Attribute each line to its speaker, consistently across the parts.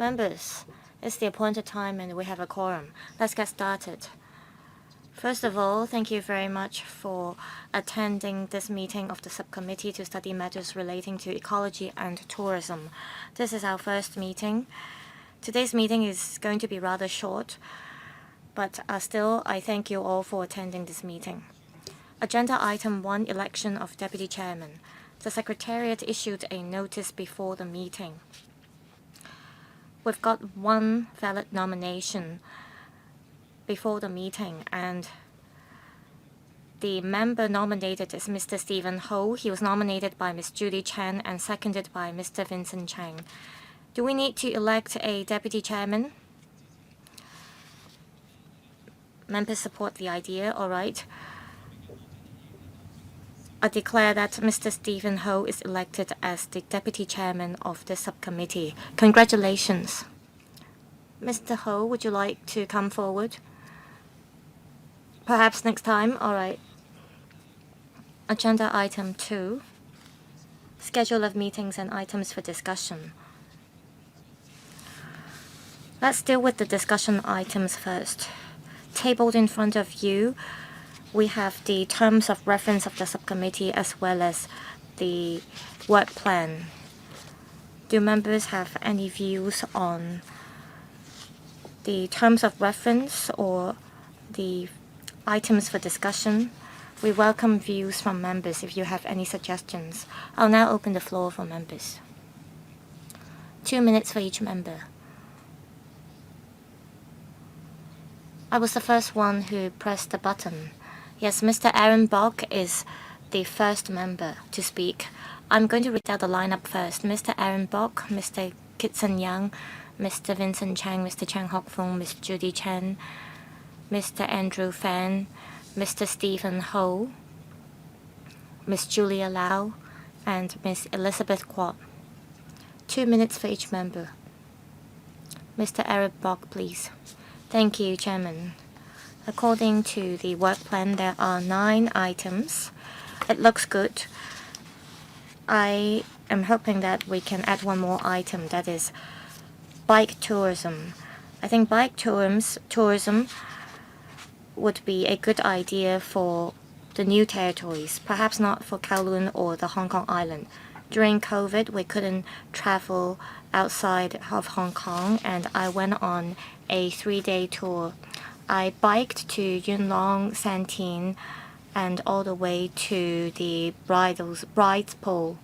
Speaker 1: Members, it's the appointed time and we have a quorum. Let's get started. First of all, thank you very much for attending this meeting of the subcommittee to study matters relating to ecology and tourism. This is our first meeting. Today's meeting is going to be rather short, but still, I thank you all for attending this meeting. Agenda item 1, election of deputy chairman. The Secretariat issued a notice before the meeting. We've got one valid nomination before the meeting, and the member nominated is Mr. Stephen Ho. He was nominated by Ms. Judy Chen and seconded by Mr. Vincent Chang. Do we need to elect a deputy chairman? Members support the idea, all right. I declare that Mr. Stephen Ho is elected as the deputy chairman of the subcommittee. Congratulations. Mr. Ho, would you like to come forward? Perhaps next time? All right. Agenda item 2, schedule of meetings and items for discussion. Let's deal with the discussion items first. Tabled in front of you, we have the terms of reference of the subcommittee as well as the work plan. Do members have any views on the terms of reference or the items for discussion? We welcome views from members if you have any suggestions. I'll now open the floor for members. 2 minutes for each member. I was the first one who pressed the button. Yes, Mr. Aaron Bok is the first member to speak. I'm going to read out the lineup first. Mr. Aaron Bok, Mr. Kitson Yang, Mr. Vincent Chang, Mr. Chang Hock Fung, Ms. Judy Chen, Mr. Andrew Fan, Mr. Stephen Ho, Ms. Julia Lau, and Ms. Elizabeth Kwok. 2 minutes for each member. Mr. Aaron Bok, please. Thank you, Chairman. According to the work plan, there are 9 items. It looks good. I am hoping that we can add one more item, that is bike tourism. I think bike tourism would be a good idea for the new territories, perhaps not for Kowloon or the Hong Kong Island. During COVID, we couldn't travel outside of Hong Kong, and I went on a 3-day tour. I biked to Yuen Long, Santine, and all the way to the bride's pool.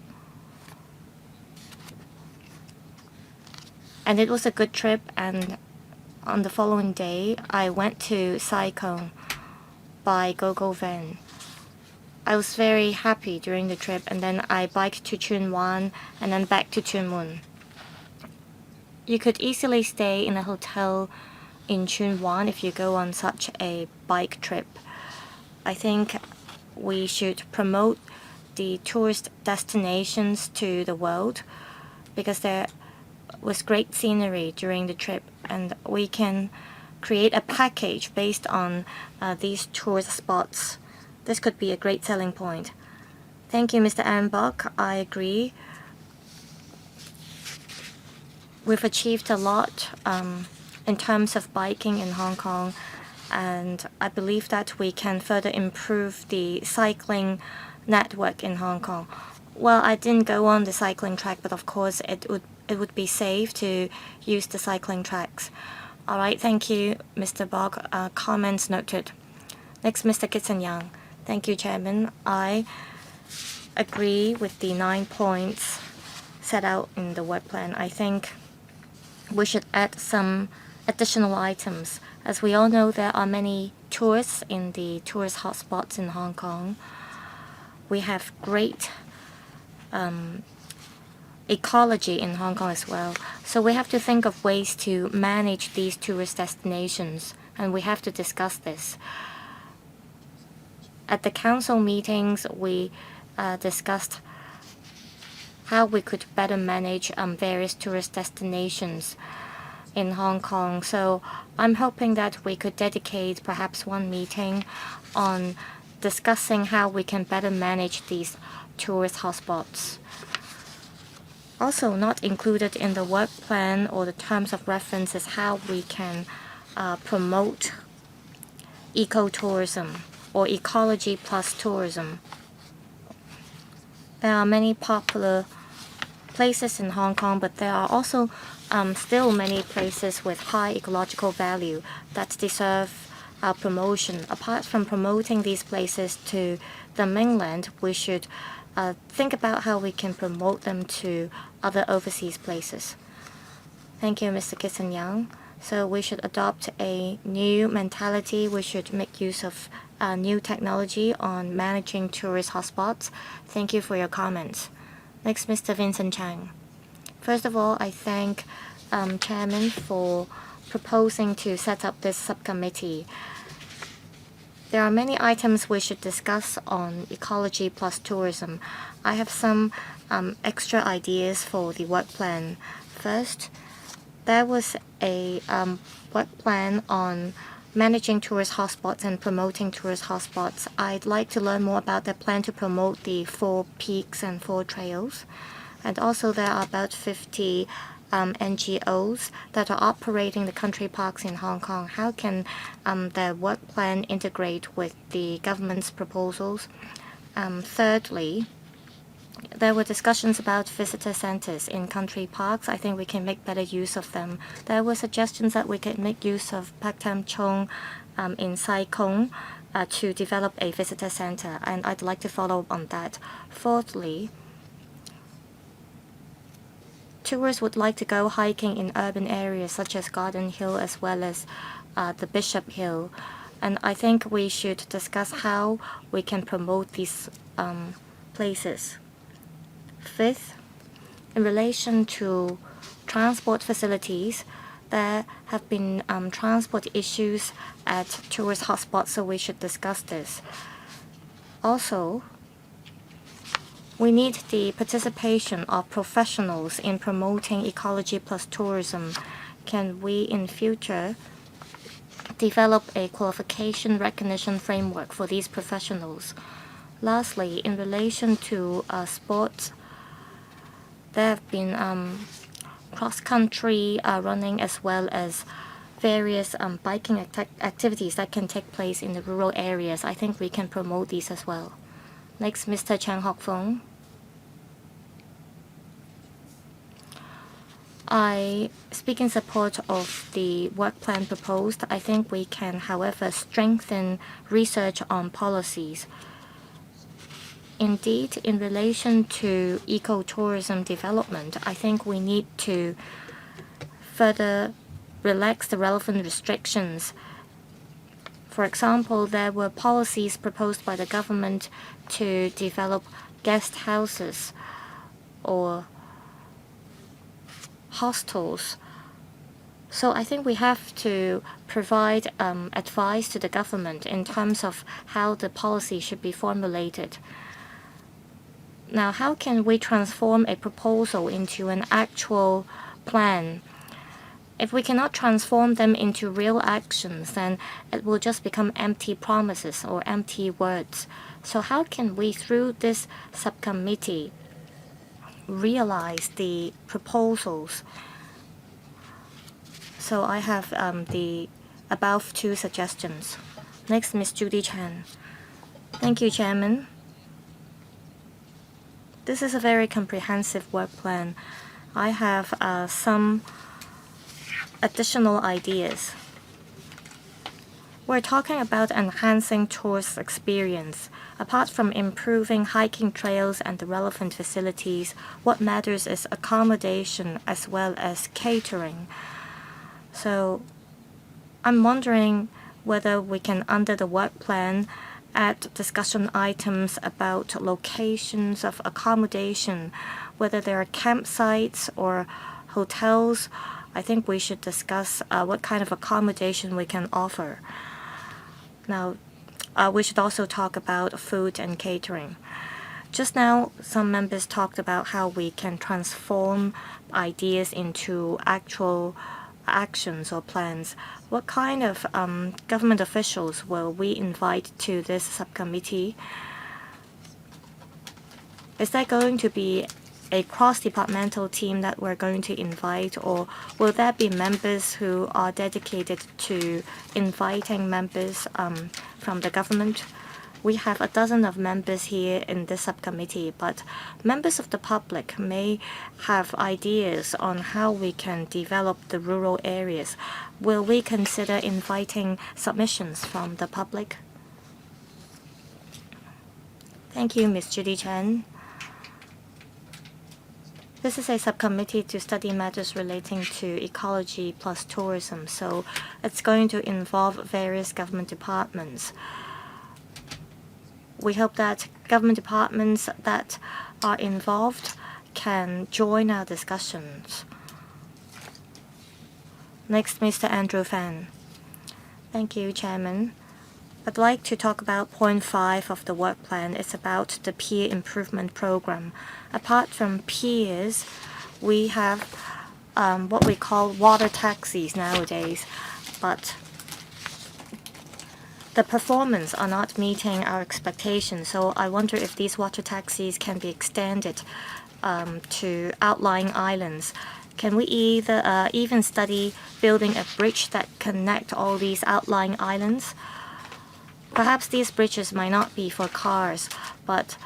Speaker 1: And it was a good trip, and on the following day, I went to Sai Kung by GoGo Van. I was very happy during the trip, and then I biked to Chun Wan and then back to Tuen Mun. You could easily stay in a hotel in Chun Wan if you go on such a bike trip. I think we should promote the tourist destinations to the world because there was great scenery during the trip, and we can create a package based on these tourist spots. This could be a great selling point. Thank you, Mr. Aaron Bok. I agree. We've achieved a lot in terms of biking in Hong Kong, and I believe that we can further improve the cycling network in Hong Kong. Well, I didn't go on the cycling track, but of course it would be safe to use the cycling tracks. All right, thank you, Mr. Bok. Comments noted. Next, Mr. Kitson Yang. Thank you, Chairman. I agree with the 9 points set out in the work plan. I think we should add some additional items. As we all know, there are many tourists in the tourist hotspots in Hong Kong. We have great ecology in Hong Kong as well. So we have to think of ways to manage these tourist destinations, and we have to discuss this. At the council meetings, we discussed how we could better manage various tourist destinations in Hong Kong. So I'm hoping that we could dedicate perhaps one meeting on discussing how we can better manage these tourist hotspots. Also, not included in the work plan or the terms of reference is how we can promote ecotourism or ecology plus tourism. There are many popular places in Hong Kong, but there are also still many places with high ecological value that deserve our promotion. Apart from promoting these places to the mainland, we should think about how we can promote them to other overseas places. Thank you, Mr. Kissen Yang. So we should adopt a new mentality. We should make use of new technology on managing tourist hotspots. Thank you for your comments. Next, Mr. Vincent Chang. First of all, I thank Chairman for proposing to set up this subcommittee. There are many items we should discuss on ecology plus tourism. I have some extra ideas for the work plan. First, there was a work plan on managing tourist hotspots and promoting tourist hotspots. I'd like to learn more about the plan to promote the 4 peaks and 4 trails. And also there are about 50 NGOs that are operating the country parks in Hong Kong. How can their work plan integrate with the government's proposals? Thirdly, there were discussions about visitor centers in country parks. I think we can make better use of them. There were suggestions that we could make use of Pak Tam Chung in Sai Kung to develop a visitor center, and I'd like to follow up on that. Fourthly, tourists would like to go hiking in urban areas such as Garden Hill as well as the Bishop Hill, and I think we should discuss how we can promote these places. Fifth, in relation to transport facilities, there have been transport issues at tourist hotspots, so we should discuss this. Also, we need the participation of professionals in promoting ecology plus tourism. Can we, in future, develop a qualification recognition framework for these professionals? Lastly, in relation to sports, there have been cross-country running as well as various biking activities that can take place in the rural areas. I think we can promote these as well. Next, Mr. Chang Hock Fong. I speak in support of the work plan proposed. I think we can, however, strengthen research on policies. Indeed, in relation to ecotourism development, I think we need to further relax the relevant restrictions. For example, there were policies proposed by the government to develop guest houses or hostels. So I think we have to provide advice to the government in terms of how the policy should be formulated. Now, how can we transform a proposal into an actual plan? If we cannot transform them into real actions, then it will just become empty promises or empty words. So how can we, through this subcommittee, realize the proposals? So I have the above 2 suggestions. Next, Ms. Judy Chan. Thank you, Chairman. This is a very comprehensive work plan. I have some additional ideas. We're talking about enhancing tourist experience. Apart from improving hiking trails and the relevant facilities, what matters is accommodation as well as catering. So I'm wondering whether we can, under the work plan, add discussion items about locations of accommodation, whether there are campsites or hotels. I think we should discuss what kind of accommodation we can offer. Now, we should also talk about food and catering. Just now, some members talked about how we can transform ideas into actual actions or plans. What kind of government officials will we invite to this subcommittee? Is there going to be a cross-departmental team that we're going to invite, or will there be members who are dedicated to inviting members from the government? We have a dozen of members here in this subcommittee, but members of the public may have ideas on how we can develop the rural areas. Will we consider inviting submissions from the public? Thank you, Ms. Judy Chen. This is a subcommittee to study matters relating to ecology plus tourism, so it's going to involve various government departments. We hope that government departments that are involved can join our discussions. Next, Mr. Andrew Fan. Thank you, Chairman. I'd like to talk about point 5 of the work plan. It's about the peer improvement program. Apart from peers, we have what we call water taxis nowadays, but the performance are not meeting our expectations. So I wonder if these water taxis can be extended to outlying islands. Can we even study building a bridge that connect all these outlying islands? Perhaps these bridges might not be for cars, but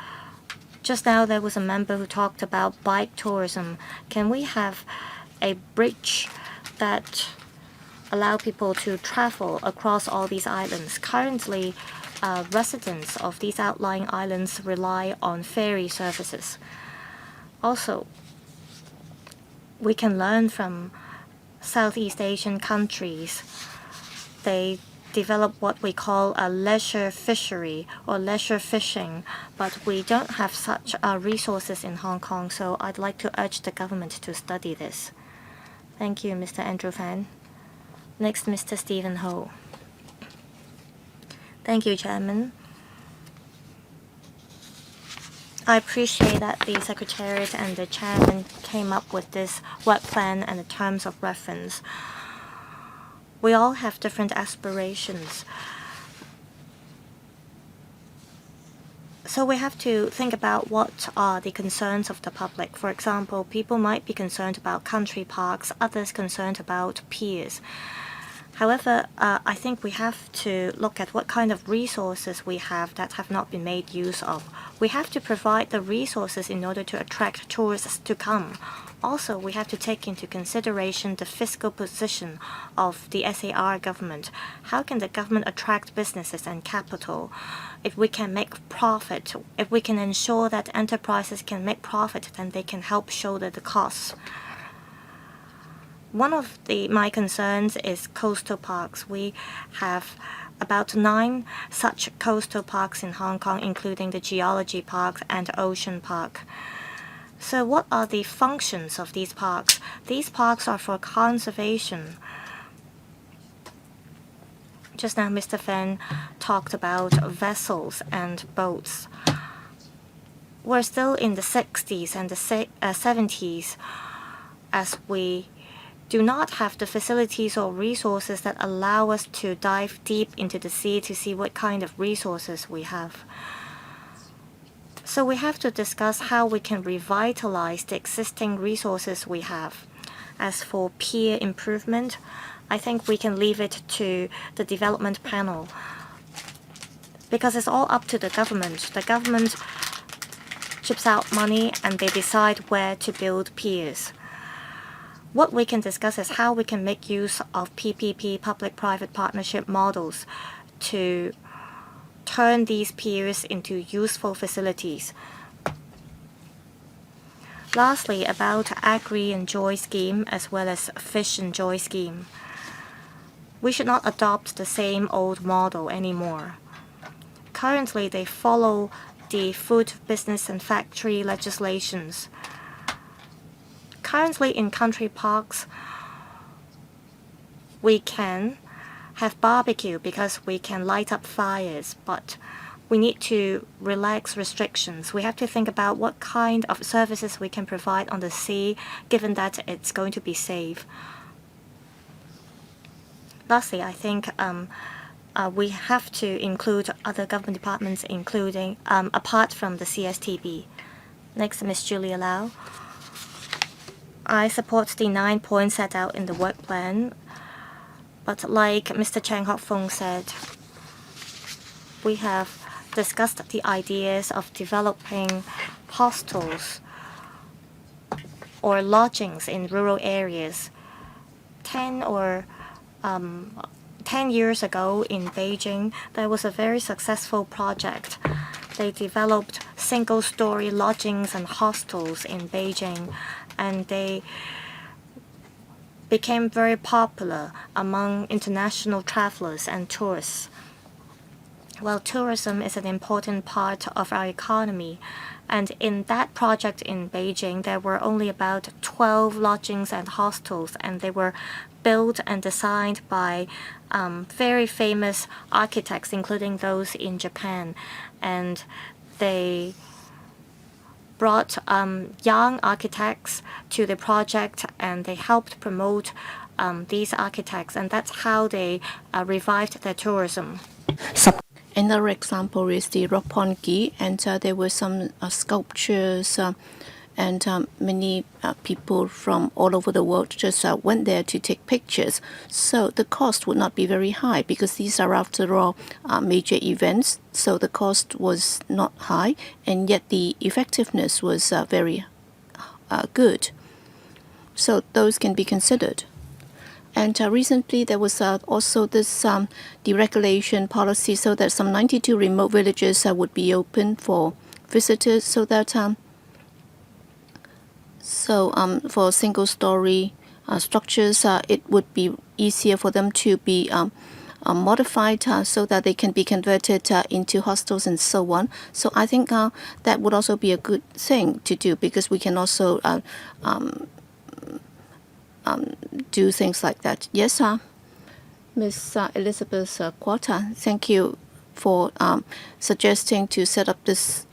Speaker 1: just now there was a member who talked about bike tourism. Can we have a bridge that allow people to travel across all these islands? Currently, residents of these outlying islands rely on ferry services. Also, we can learn from Southeast Asian countries. They develop what we call a leisure fishery or leisure fishing, but we don't have such resources in Hong Kong, so I'd like to urge the government to study this. Thank you, Mr. Andrew Fan. Next, Mr. Stephen Ho. Thank you, Chairman. I appreciate that the Secretariat and the Chairman came up with this work plan and the terms of reference. We all have different aspirations. So we have to think about what are the concerns of the public. For example, people might be concerned about country parks, others concerned about piers. However, I think we have to look at what kind of resources we have that have not been made use of. We have to provide the resources in order to attract tourists to come. Also, we have to take into consideration the fiscal position of the SAR government. How can the government attract businesses and capital? If we can make profit, if we can ensure that enterprises can make profit, then they can help shoulder the costs. One of my concerns is coastal parks. We have about 9 such coastal parks in Hong Kong, including the Geology Park and Ocean Park. So what are the functions of these parks? These parks are for conservation. Just now, Mr. Fan talked about vessels and boats. We're still in the 60s and the 70s as we do not have the facilities or resources that allow us to dive deep into the sea to see what kind of resources we have. So we have to discuss how we can revitalize the existing resources we have. As for peer improvement, I think we can leave it to the development panel, because it's all up to the government. The government chips out money and they decide where to build piers. What we can discuss is how we can make use of PPP, public-private partnership models, to turn these piers into useful facilities. Lastly, about Agri and Joy scheme as well as Fish and Joy scheme. We should not adopt the same old model anymore. Currently, they follow the food business and factory legislations. Currently, in country parks, we can have barbecue because we can light up fires, but we need to relax restrictions. We have to think about what kind of services we can provide on the sea, given that it's going to be safe. Lastly, I think we have to include other government departments, including apart from the CSTB. Next, Ms. Julia Lau. I support the 9 points set out in the work plan, but like Mr. Chang Hok-fung said, we have discussed the ideas of developing hostels or lodgings in rural areas. 10 years ago in Beijing, there was a very successful project. They developed single-story lodgings and hostels in Beijing, and they became very popular among international travelers and tourists. Well, tourism is an important part of our economy, and in that project in Beijing, there were only about 12 lodgings and hostels, and they were built and designed by very famous architects, including those in Japan. And they brought young architects to the project, and they helped promote these architects, and that's how they revived their tourism.
Speaker 2: Another example is the Roppongi, and there were some sculptures, and many people from all over the world just went there to take pictures. So the cost would not be very high because these are, after all, major events. So the cost was not high, and yet the effectiveness was very good. So those can be considered. And recently there was also this deregulation policy, so that some 92 remote villages would be open for visitors, so that for single-story structures, it would be easier for them to be modified so that they can be converted into hostels and so on. So I think that would also be a good thing to do, because we can also do things like that. Yes, Ms. Elizabeth Quarter, thank you for suggesting to set up this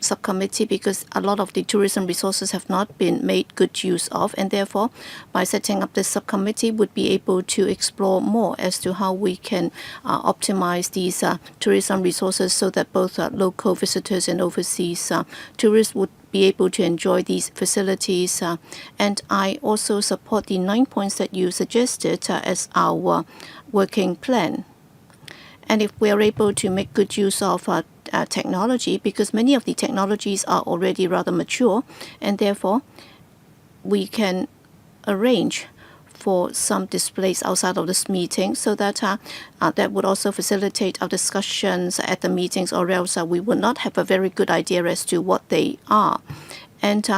Speaker 2: subcommittee, because a lot of the tourism resources have not been made good use of, and therefore by setting up this subcommittee would be able to explore more as to how we can optimize these tourism resources so that both local visitors and overseas tourists would be able to enjoy these facilities. And I also support the 9 points that you suggested as our working plan. And if we are able to make good use of technology, because many of the technologies are already rather mature, and therefore we can arrange for some displays outside of this meeting, so that that would also facilitate our discussions at the meetings, or else we would not have a very good idea as to what they are. And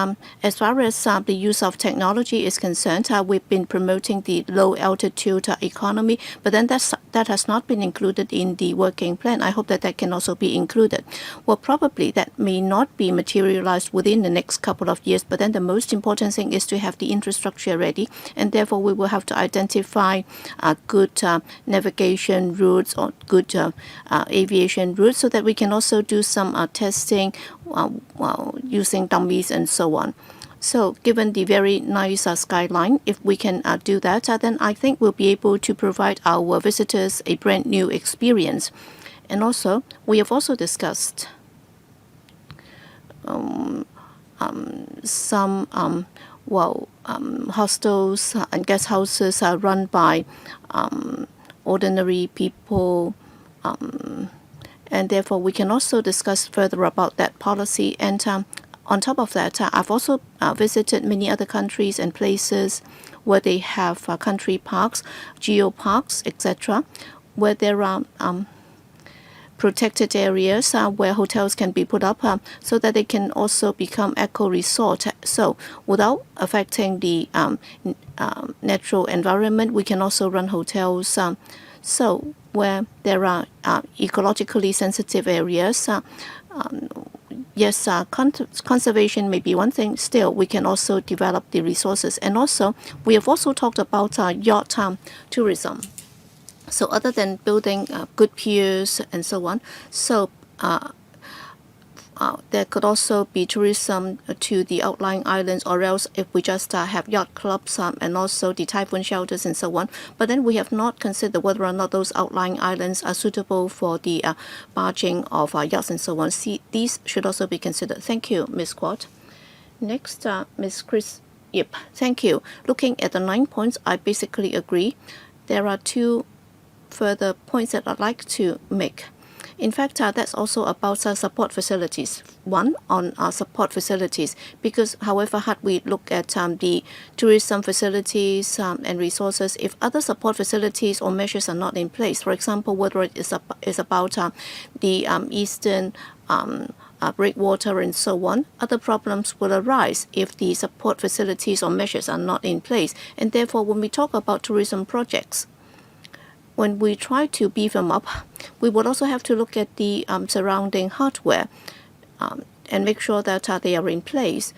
Speaker 2: as far as the use of technology is concerned, we've been promoting the low-altitude economy, but then that has not been included in the working plan. I hope that that can also be included. Well, probably that may not be materialized within the next couple of years, but then the most important thing is to have the infrastructure ready, and therefore we will have to identify good navigation routes or good aviation routes, so that we can also do some testing using dummies and so on. So given the very nice skyline, if we can do that, then I think we'll be able to provide our visitors a brand new experience. And also, we have also discussed some hostels and guest houses are run by ordinary people, and therefore we can also discuss further about that policy. And on top of that, I've also visited many other countries and places where they have country parks, geoparks, etc., where there are protected areas where hotels can be put up so that they can also become eco-resort. So without affecting the natural environment, we can also run hotels. So where there are ecologically sensitive areas, yes, conservation may be one thing. Still, we can also develop the resources. And also, we have also talked about yacht tourism. So other than building good piers and so on, so there could also be tourism to the outlying islands, or else if we just have yacht clubs and also the typhoon shelters and so on. But then we have not considered whether or not those outlying islands are suitable for the barging of yachts and so on. See, these should also be considered. Thank you, Ms. Quat. Next, Ms. Chris Yip. Thank you. Looking at the 9 points, I basically agree. There are 2 further points that I'd like to make. In fact, that's also about support facilities. One on support facilities, because however hard we look at the tourism facilities and resources, if other support facilities or measures are not in place, for example, whether it is about the eastern breakwater and so on, other problems will arise if the support facilities or measures are not in place. And therefore, when we talk about tourism projects, when we try to beef them up, we would also have to look at the surrounding hardware and make sure that they are in place.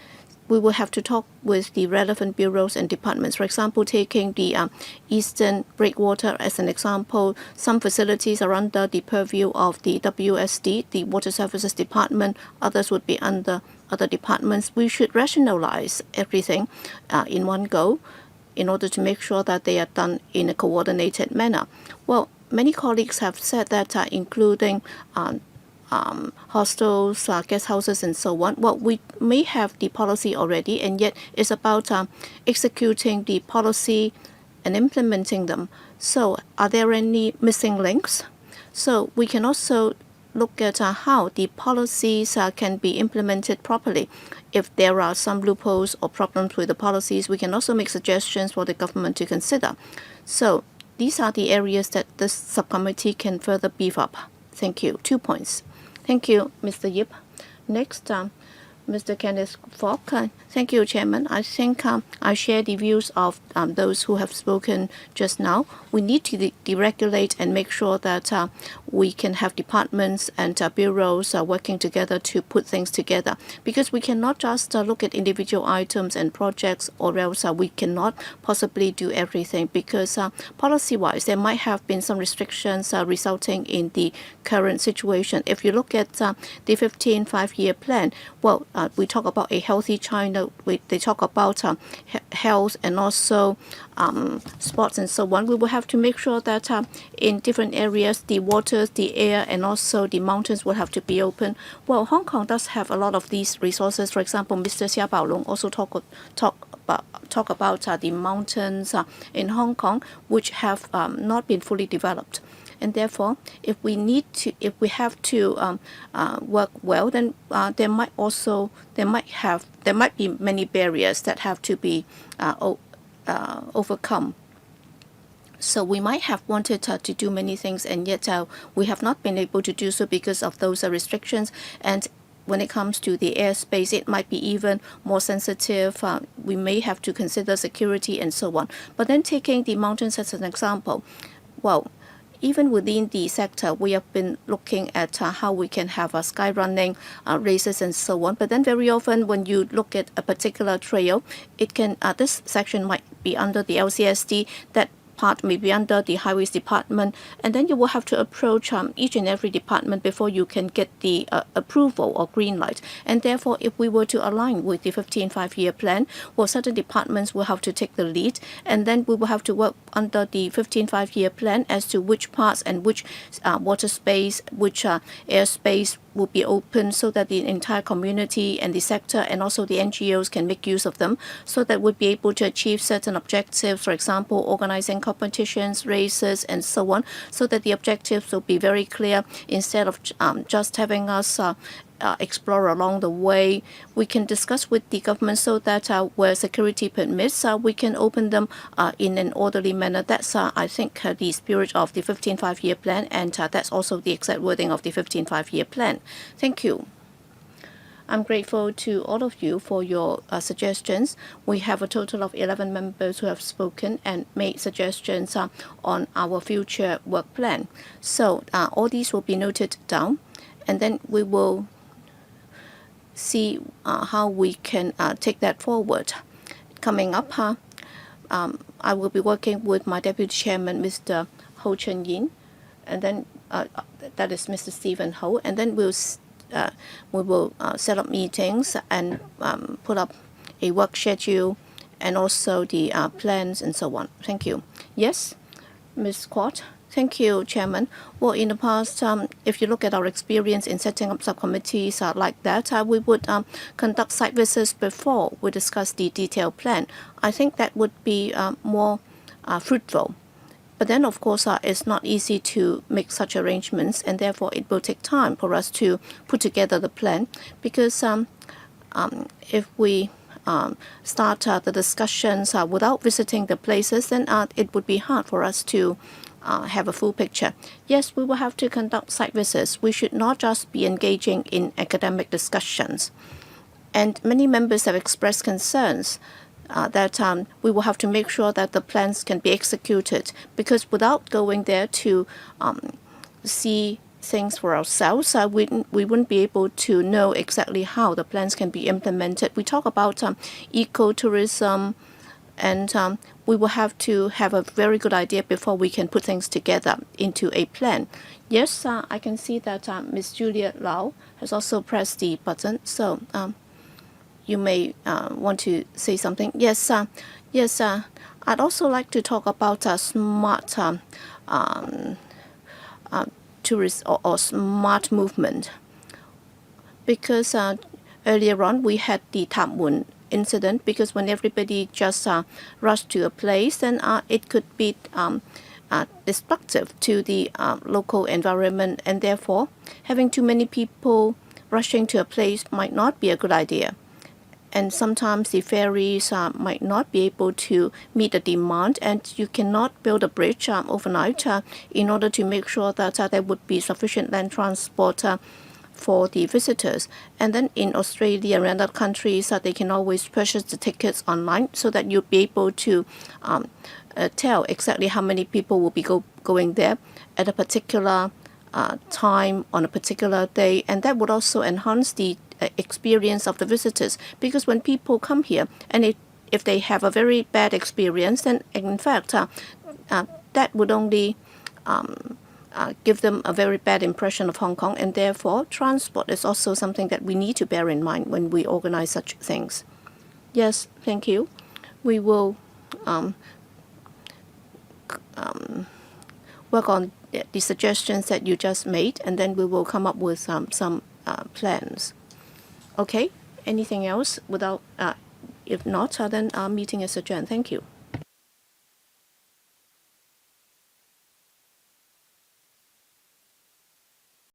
Speaker 2: We will have to talk with the relevant bureaus and departments. For example, taking the Eastern Breakwater as an example, some facilities are under the purview of the WSD, the Water Services Department. Others would be under other departments. We should rationalize everything in one go, in order to make sure that they are done in a coordinated manner. Well, many colleagues have said that including hostels, guest houses, and so on. Well, we may have the policy already, and yet it's about executing the policy and implementing them. So are there any missing links? So we can also look at how the policies can be implemented properly. If there are some loopholes or problems with the policies, we can also make suggestions for the government to consider. So these are the areas that this subcommittee can further beef up. Thank you. 2 points. Thank you, Mr. Yip. Next, Mr. Kenneth Fogg. Thank you, Chairman. I think I share the views of those who have spoken just now. We need to deregulate and make sure that we can have departments and bureaus working together to put things together, because we cannot just look at individual items and projects, or else we cannot possibly do everything, because policy-wise there might have been some restrictions resulting in the current situation. If you look at the 15 5-year plan, well, we talk about a healthy China. They talk about health and also sports and so on. We will have to make sure that in different areas, the waters, the air, and also the mountains will have to be open. Well, Hong Kong does have a lot of these resources. For example, Mr. Xia Baolong also talk about the mountains in Hong Kong, which have not been fully developed. And therefore, if we have to work well, then there might be many barriers that have to be overcome. So we might have wanted to do many things, and yet we have not been able to do so because of those restrictions. And when it comes to the airspace, it might be even more sensitive. We may have to consider security and so on. But then taking the mountains as an example, well, even within the sector, we have been looking at how we can have sky running races and so on. But then very often when you look at a particular trail, it can this section might be under the LCSD, that part may be under the Highways Department, and then you will have to approach each and every department before you can get the approval or green light. And therefore, if we were to align with the 15 5-year plan, well, certain departments will have to take the lead, and then we will have to work under the 15 5-year plan as to which parts and which water space, which airspace will be open, so that the entire community and the sector and also the NGOs can make use of them, so that we'll be able to achieve certain objectives, for example, organizing competitions, races, and so on, so that the objectives will be very clear, instead of just having us explore along the way. We can discuss with the government so that where security permits, we can open them in an orderly manner. That's, I think, the spirit of the 15 5-year plan, and that's also the exact wording of the 15 5-year plan. Thank you. I'm grateful to all of you for your suggestions. We have a total of 11 members who have spoken and made suggestions on our future work plan. So all these will be noted down, and then we will see how we can take that forward. Coming up, I will be working with my Deputy Chairman, Mr. Ho Chen Yin, and then that is Mr. Stephen Ho, and then we will set up meetings and put up a work schedule and also the plans and so on. Thank you. Yes, Ms. Quat. Thank you, Chairman. Well, in the past, if you look at our experience in setting up subcommittees like that, we would conduct site visits before we discuss the detailed plan. I think that would be more fruitful. But then, of course, it's not easy to make such arrangements, and therefore it will take time for us to put together the plan. Because if we start the discussions without visiting the places, then it would be hard for us to have a full picture. Yes, we will have to conduct site visits. We should not just be engaging in academic discussions. And many members have expressed concerns that we will have to make sure that the plans can be executed, because without going there to see things for ourselves, we wouldn't be able to know exactly how the plans can be implemented. We talk about ecotourism, and we will have to have a very good idea before we can put things together into a plan. Yes, I can see that Ms. Julia Lau has also pressed the button, so you may want to say something. Yes, I'd also like to talk about smart tourist or smart movement, because earlier on we had the Tham Mun incident, because when everybody just rushed to a place, then it could be destructive to the local environment, and therefore having too many people rushing to a place might not be a good idea. And sometimes the ferries might not be able to meet the demand, and you cannot build a bridge overnight in order to make sure that there would be sufficient land transport for the visitors. And then in Australia and other countries, they can always purchase the tickets online, so that you'll be able to tell exactly how many people will be going there at a particular time on a particular day, and that would also enhance the experience of the visitors. Because when people come here, and if they have a very bad experience, then in fact that would only give them a very bad impression of Hong Kong, and therefore transport is also something that we need to bear in mind when we organize such things. Yes, thank you. We will work on the suggestions that you just made, and then we will come up with some plans. Okay, anything else? If not, then our meeting is adjourned. Thank you.